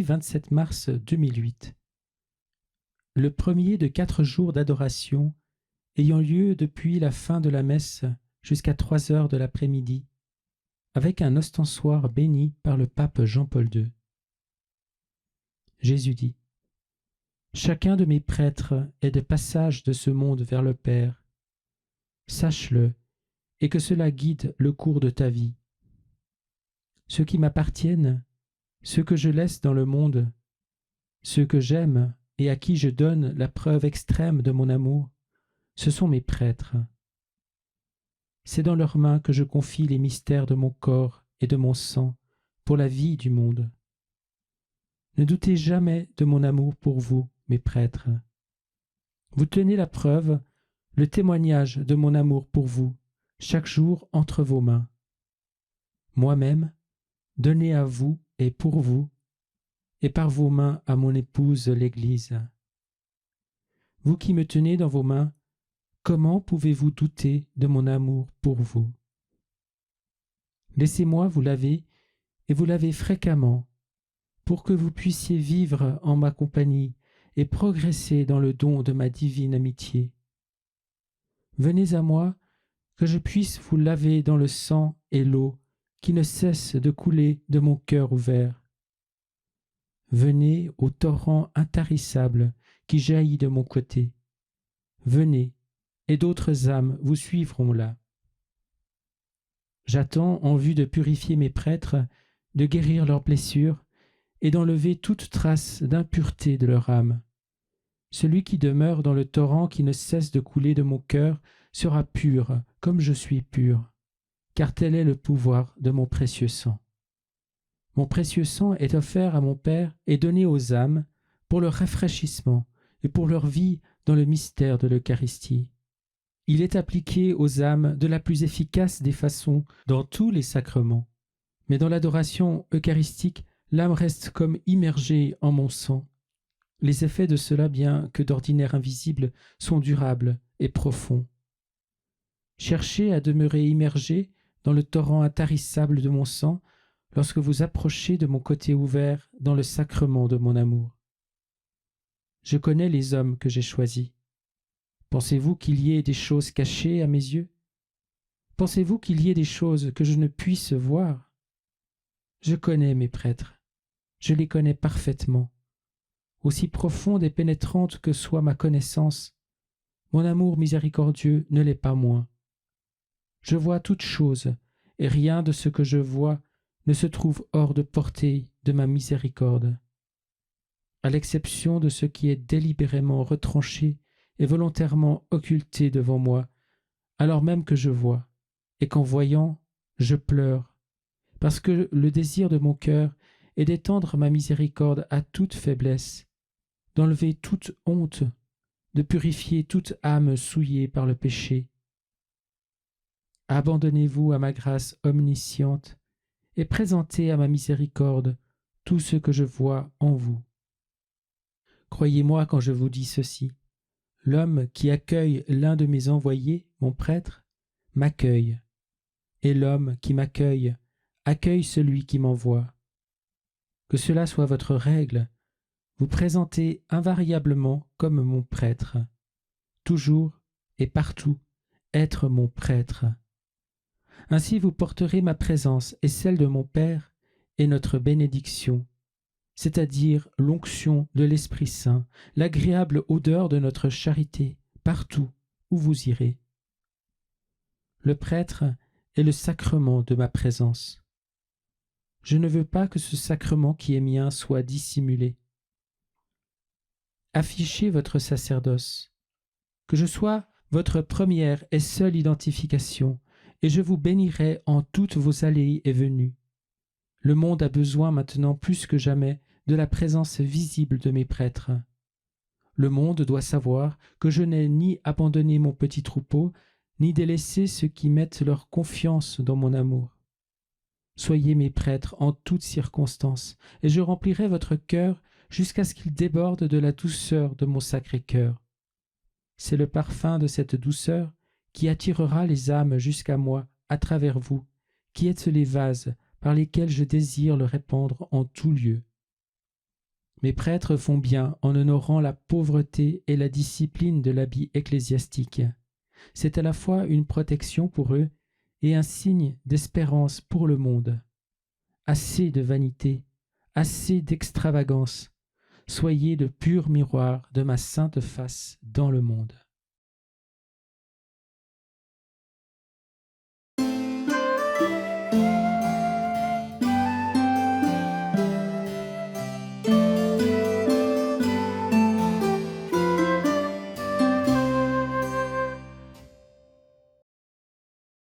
27 mars 2008. Le premier de 4 jours d'adoration ayant lieu depuis la fin de la messe jusqu'à 3 heures de l'après-midi, avec un ostensoir béni par le pape Jean-Paul II. Jésus dit : chacun de mes prêtres est de passage de ce monde vers le Père. Sache-le, et que cela guide le cours de ta vie. Ceux qui m'appartiennent, ceux que je laisse dans le monde, ceux que j'aime et à qui je donne la preuve extrême de mon amour, ce sont mes prêtres. C'est dans leurs mains que je confie les mystères de mon corps et de mon sang pour la vie du monde. Ne doutez jamais de mon amour pour vous, mes prêtres. Vous tenez la preuve, le témoignage de mon amour pour vous, chaque jour entre vos mains. Moi-même, donné à vous et pour vous, et par vos mains à mon épouse l'Église. Vous qui me tenez dans vos mains, comment pouvez-vous douter de mon amour pour vous? Laissez-moi vous laver, et vous laver fréquemment, pour que vous puissiez vivre en ma compagnie et progresser dans le don de ma divine amitié. Venez à moi, que je puisse vous laver dans le sang et l'eau qui ne cesse de couler de mon cœur ouvert. Venez au torrent intarissable qui jaillit de mon côté. Venez, et d'autres âmes vous suivront là. J'attends, en vue de purifier mes prêtres, de guérir leurs blessures et d'enlever toute trace d'impureté de leur âme. Celui qui demeure dans le torrent qui ne cesse de couler de mon cœur sera pur comme je suis pur, car tel est le pouvoir de mon précieux sang. Mon précieux sang est offert à mon Père et donné aux âmes pour leur rafraîchissement et pour leur vie dans le mystère de l'Eucharistie. Il est appliqué aux âmes de la plus efficace des façons dans tous les sacrements, mais dans l'adoration eucharistique, l'âme reste comme immergée en mon sang. Les effets de cela, bien que d'ordinaire invisibles, sont durables et profonds. Cherchez à demeurer immergé dans le torrent intarissable de mon sang lorsque vous approchez de mon côté ouvert dans le sacrement de mon amour. Je connais les hommes que j'ai choisis. Pensez-vous qu'il y ait des choses cachées à mes yeux? Pensez-vous qu'il y ait des choses que je ne puisse voir? Je connais mes prêtres, je les connais parfaitement. Aussi profonde et pénétrante que soit ma connaissance, mon amour miséricordieux ne l'est pas moins. Je vois toutes choses, et rien de ce que je vois ne se trouve hors de portée de ma miséricorde. À l'exception de ce qui est délibérément retranché et volontairement occulté devant moi, alors même que je vois, et qu'en voyant, je pleure, parce que le désir de mon cœur est d'étendre ma miséricorde à toute faiblesse, d'enlever toute honte, de purifier toute âme souillée par le péché. Abandonnez-vous à ma grâce omnisciente et présentez à ma miséricorde tout ce que je vois en vous. Croyez-moi quand je vous dis ceci, l'homme qui accueille l'un de mes envoyés, mon prêtre, m'accueille, et l'homme qui m'accueille accueille celui qui m'envoie. Que cela soit votre règle, vous présentez invariablement comme mon prêtre, toujours et partout être mon prêtre. Ainsi vous porterez ma présence et celle de mon Père et notre bénédiction, c'est-à-dire l'onction de l'Esprit Saint, l'agréable odeur de notre charité, partout où vous irez. Le prêtre est le sacrement de ma présence. Je ne veux pas que ce sacrement qui est mien soit dissimulé. Affichez votre sacerdoce, que je sois votre première et seule identification, et je vous bénirai en toutes vos allées et venues. Le monde a besoin maintenant plus que jamais de la présence visible de mes prêtres. Le monde doit savoir que je n'ai ni abandonné mon petit troupeau, ni délaissé ceux qui mettent leur confiance dans mon amour. Soyez mes prêtres en toutes circonstances, et je remplirai votre cœur jusqu'à ce qu'il déborde de la douceur de mon sacré cœur. C'est le parfum de cette douceur qui attirera les âmes jusqu'à moi à travers vous, qui êtes les vases par lesquels je désire le répandre en tout lieu. Mes prêtres font bien en honorant la pauvreté et la discipline de l'habit ecclésiastique. C'est à la fois une protection pour eux et un signe d'espérance pour le monde. Assez de vanité, assez d'extravagance. Soyez de purs miroirs de ma sainte face dans le monde.